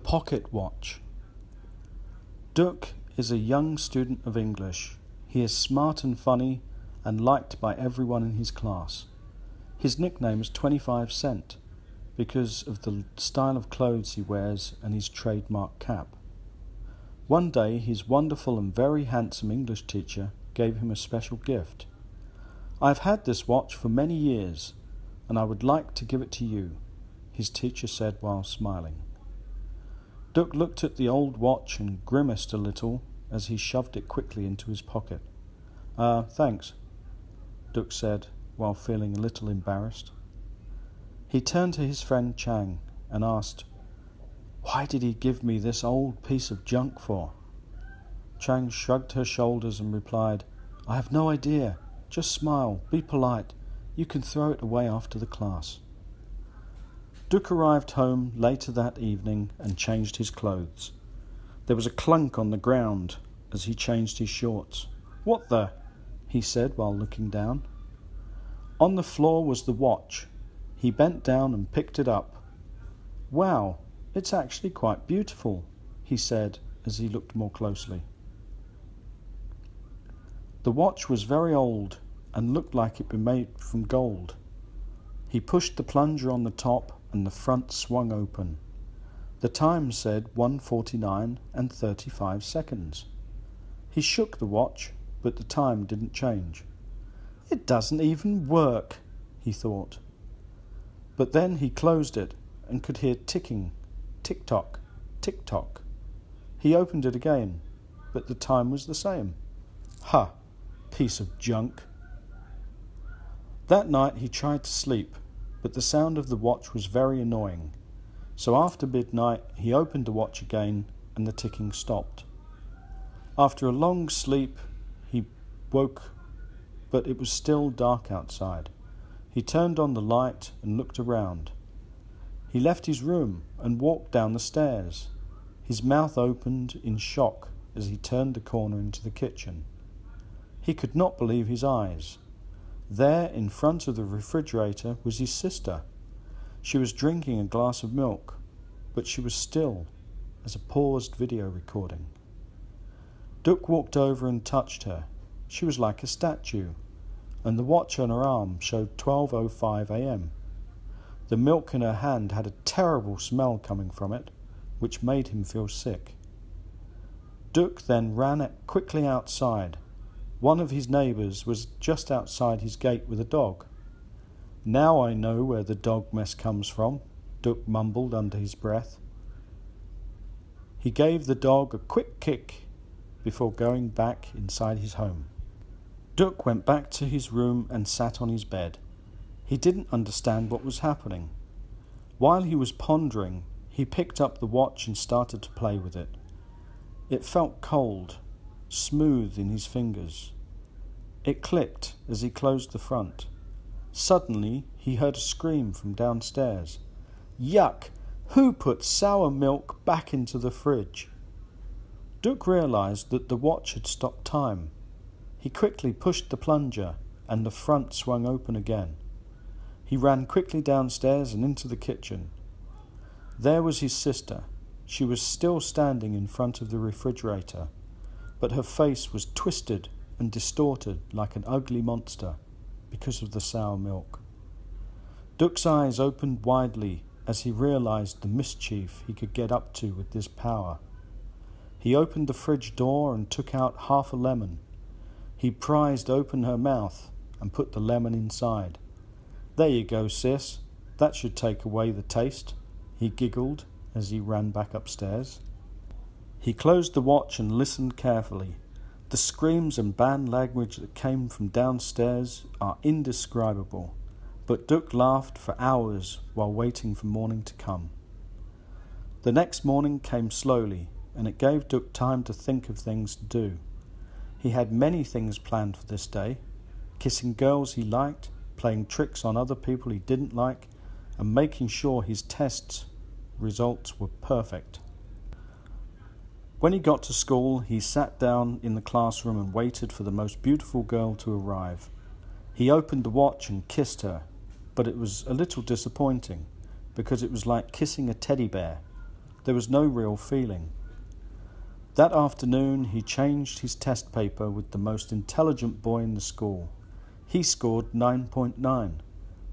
Pocket Watch. Duck is a young student of English. He is smart and funny and liked by everyone in his class. His nickname is 25 Cent because of the style of clothes he wears and his trademark cap. One day, his wonderful and very handsome English teacher gave him a special gift. "I've had this watch for many years, and I would like to give it to you," his teacher said while smiling. Duck looked at the old watch and grimaced a little as he shoved it quickly into his pocket. Thanks," Duck said while feeling a little embarrassed. He turned to his friend Chang and asked, "Why did he give me this old piece of junk for?" Chang shrugged her shoulders and replied, "I have no idea. Just smile, be polite. You can throw it away after the class." Duck arrived home later that evening and changed his clothes. There was a clunk on the ground as he changed his shorts. "What the?" he said while looking down. On the floor was the watch. He bent down and picked it up. "Wow, it's actually quite beautiful," he said as he looked more closely. The watch was very old and looked like it was made from gold. He pushed the plunger on the top and the front swung open. The time said 1:49 and 35 seconds. He shook the watch, but the time didn't change. "It doesn't even work," he thought. But then he closed it and could hear ticking, tick-tock, tick-tock. He opened it again, but the time was the same. "Ha! Piece of junk." That night he tried to sleep, but the sound of the watch was very annoying. So after midnight he opened the watch again and the ticking stopped. After a long sleep he woke, but it was still dark outside. He turned on the light and looked around. He left his room and walked down the stairs. His mouth opened in shock as he turned the corner into the kitchen. He could not believe his eyes. There, in front of the refrigerator, was his sister. She was drinking a glass of milk, but she was still as a paused video recording. Duck walked over and touched her. She was like a statue, and the watch on her arm showed 12:05 a.m. The milk in her hand had a terrible smell coming from it, which made him feel sick. Duck then ran quickly outside. One of his neighbours was just outside his gate with a dog. "Now I know where the dog mess comes from," Duck mumbled under his breath. He gave the dog a quick kick before going back inside his home. Duck went back to his room and sat on his bed. He didn't understand what was happening. While he was pondering, he picked up the watch and started to play with it. It felt cold, smooth in his fingers. It clicked as he closed the front. Suddenly, he heard a scream from downstairs. "Yuck! Who put sour milk back into the fridge?" Duck realized that the watch had stopped time. He quickly pushed the plunger and the front swung open again. He ran quickly downstairs and into the kitchen. There was his sister. She was still standing in front of the refrigerator, but her face was twisted and distorted like an ugly monster because of the sour milk. Duck's eyes opened widely as he realized the mischief he could get up to with this power. He opened the fridge door and took out half a lemon. He prized open her mouth and put the lemon inside. "There you go, sis. That should take away the taste," he giggled as he ran back upstairs. He closed the watch and listened carefully. The screams and banned language that came from downstairs are indescribable, but Duck laughed for hours while waiting for morning to come. The next morning came slowly, and it gave Duck time to think of things to do. He had many things planned for this day: kissing girls he liked, playing tricks on other people he didn't like, and making sure his tests results were perfect. When he got to school, he sat down in the classroom and waited for the most beautiful girl to arrive. He opened the watch and kissed her, but it was a little disappointing because it was like kissing a teddy bear. There was no real feeling. That afternoon he changed his test paper with the most intelligent boy in the school. He scored 9.9,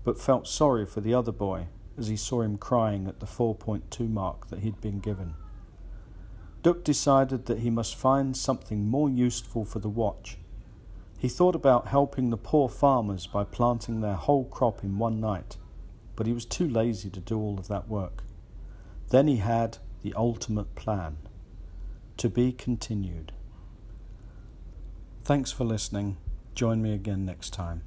but felt sorry for the other boy as he saw him crying at the 4.2 mark that he'd been given. Duck decided that he must find something more useful for the watch. He thought about helping the poor farmers by planting their whole crop in one night, but he was too lazy to do all of that work. Then he had the ultimate plan. To be continued. Thanks for listening. Join me again next time.